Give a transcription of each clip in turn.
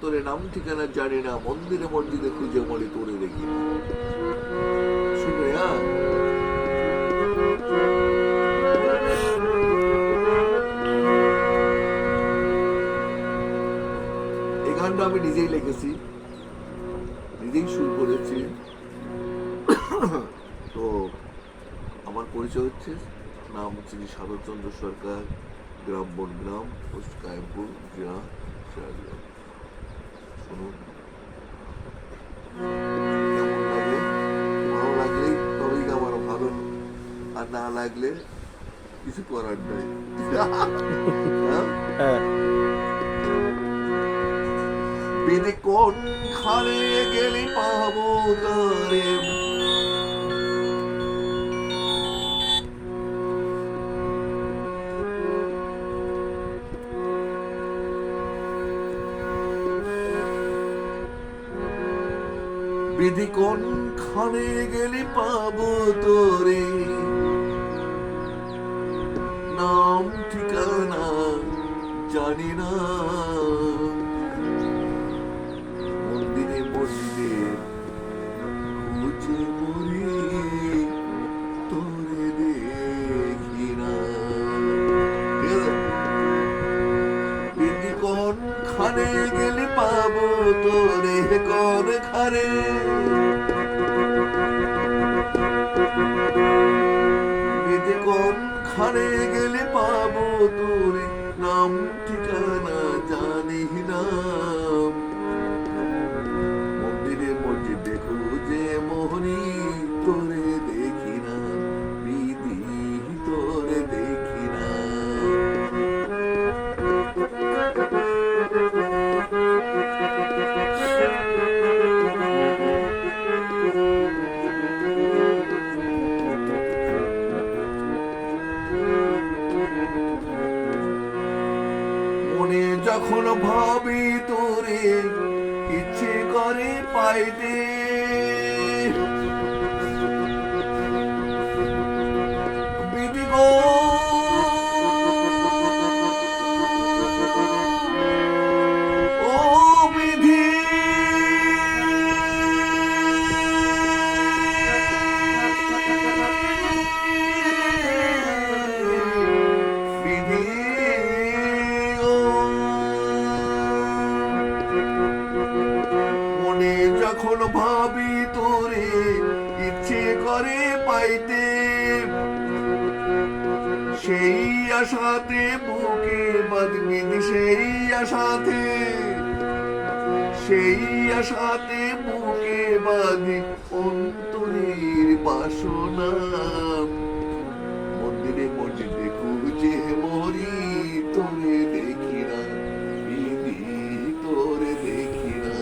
তোরে নাম ঠিকানা জানি না, মন্দিরে মসজিদে খুঁজে মরি তোরে দেখি না। শুনে এই গানটা আমি নিজেই লিখেছি, নিজেই সুর করেছি। তো আমার পরিচয় হচ্ছে, নাম হচ্ছে সাধনচন্দ্র সরকার, গ্রাম বনগ্রাম, পোস্ট কায়েমপুর, জেলা সিরাজগঞ্জ। শুনুন কেমন লাগে, ভালো লাগলে তবেই আমার ভালো, আর না লাগলে কিছু করার নাই। বিধি কোন খানে গেলে পাবো তারে, বিধি কোন খানে গেলে পাবো তোরে, নাম ঠিকানা জানি না, মন্দিরে মসজিদে খুঁজে মরি তোরে দেখি না। বিধি কোন খানে গেলে পাবো তোরে, কোন খানে, বিধি কোন খানে গেলে পাবো তোরে, নাম ঠিকানা জানি না, মন্দিরে মসজিদে খুঁজে মরি তোরে দেখি না, বিধি তোরে দেখি না। মনে যখন ভাবি তোরে, ইচ্ছে করে পাইতে, বিধি গো ও বিধি, বিধি ও মনে যখন ভাবি তোরে, ইচ্ছে করে পাইতে, সেই আশাতে বুকে বাঁধবি, সেই আশাতে, সেই আশাতে বুকে বাঁধি অন্তরের বাসনা, মন্দিরে মসজিদে খুঁজে মরি তোরে দেখি না, বিধি তোরে দেখি না।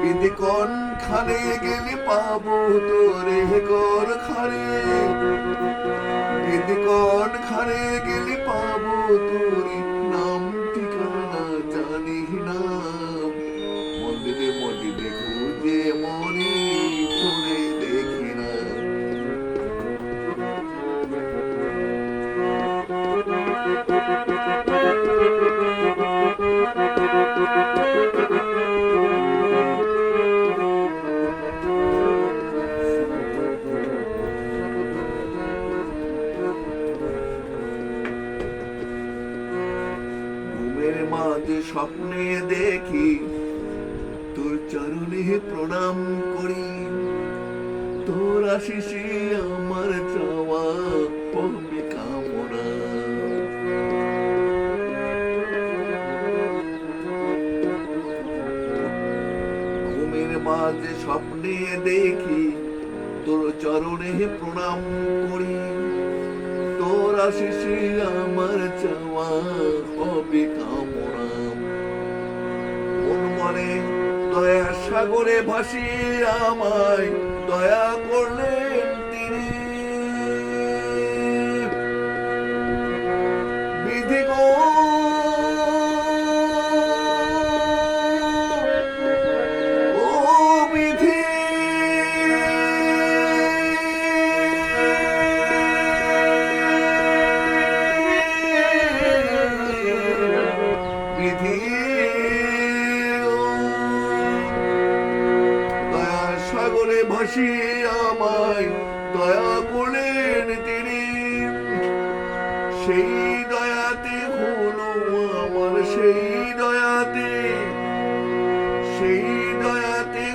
বিধি কোন খানে গেলে পাবো তোরে, কোন খানে, বিধি কোন খানে গেলে পাবো তোরে, নাম ঠিকানা জানি না, মন্দিরে মসজিদে খুঁজে মরি তোরে দেখি না। ঘুমের মাঝে স্বপ্নে দেখি তোর চরণে প্রণাম করি, তোর আশিসে আমার চাওয়া পূর্ণে কামনা। ঘুমের মাঝে স্বপ্নে দেখি তোর চরণে প্রণাম করি, তোর আশিসে আমার চাওয়া হবে কামনা। মন মনে দয়া সাগরে ভাসিয়ে আমায় দয়া করলেন তিনি, বিধি গো ও বিধি, বিধি ও ভালোবাসি আমায় দয়া করলেন তিনি, সেই দয়াতে হলো আমার, সেই দয়াতে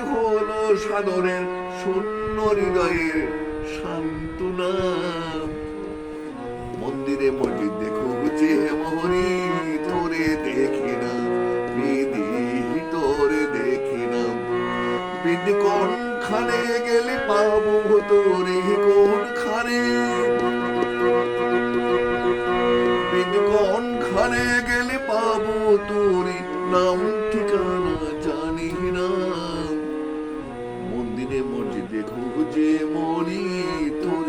হলো সাদরের শূন্য হৃদয়ের সান্ত্বনা। মন্দিরে মসজিদে খুঁজে মরি তোরে দেখি না, বিধি তোরে দেখি না, বিধি কোনখানে গেলে পাবো তোরে, কোনখানে বিধি কোনখানে গেলে পাবো তোরে, নাম ঠিকানা জানি না। মন্দিরে মসজিদে খুঁজে মরি তোরে